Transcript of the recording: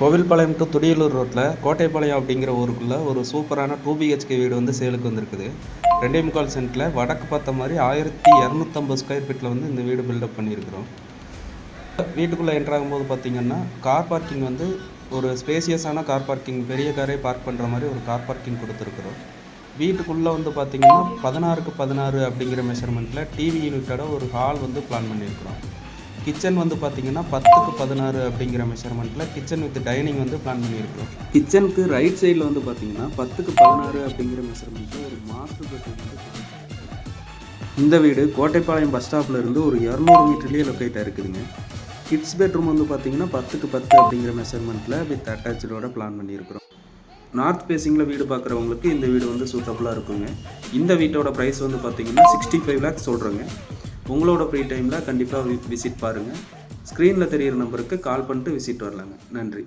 Kovilpalayam to Thudiyalur ரோட்டில் கோட்டைப்பாளையம் அப்படிங்கிற ஊருக்குள்ளே ஒரு சூப்பரான 2 BHK வீடு வந்து சேலுக்கு வந்திருக்குது. 2.25 சென்ட்டில் வடக்கு பார்த்த மாதிரி 1250 ஸ்கொயர் ஃபீட்டில் வந்து இந்த வீடு பில்டப் பண்ணியிருக்கிறோம். வீட்டுக்குள்ளே என்ட்ராகும்போது பார்த்திங்கன்னா கார் பார்க்கிங் வந்து ஒரு ஸ்பேசியஸான கார் பார்க்கிங், பெரிய காரே பார்க் பண்ணுற மாதிரி ஒரு கார் பார்க்கிங் கொடுத்துருக்குறோம். வீட்டுக்குள்ளே வந்து பார்த்திங்கன்னா 16க்கு 16 அப்படிங்கிற மெஷர்மெண்ட்டில் டிவி யூனிட்டோட ஒரு ஹால் வந்து பிளான் பண்ணியிருக்கிறோம். கிச்சன் வந்து பார்த்திங்கன்னா 10க்கு 16 அப்படிங்கிற மெஷர்மெண்ட்டில் கிச்சன் வித் டைனிங் வந்து பிளான் பண்ணியிருக்கிறோம். கிச்சனுக்கு ரைட் சைடில் வந்து பார்த்திங்கன்னா 10க்கு 16 அப்படிங்கிற மெஷர்மெண்ட்டில் ஒரு மாஸ்டர் பெட்ரூம் வந்து இந்த வீடு கோட்டைப்பாளையம் பஸ் ஸ்டாப்பில் இருந்து ஒரு 200 மீட்டர்லேயே லொக்கேட்டாக இருக்குதுங்க. கிட்ஸ் பெட்ரூம் வந்து பார்த்திங்கன்னா 10க்கு 10 அப்படிங்கிற மெஷர்மெண்ட்டில் வித் அட்டாச்சோட பிளான் பண்ணியிருக்கிறோம். நார்த் ஃபேஸிங்கில் வீடு பார்க்குறவங்களுக்கு இந்த வீடு வந்து சூட்டபுளாக இருக்குங்க. இந்த வீட்டோட ப்ரைஸ் வந்து பார்த்திங்கன்னா 65 lakhs சொல்கிறோங்க. உங்களோட ஃப்ரீ டைமில் கண்டிப்பாக விசிட் பாருங்கள். ஸ்க்ரீனில் தெரிகிற நம்பருக்கு கால் பண்ணிட்டு விசிட் வரலாங்க. நன்றி.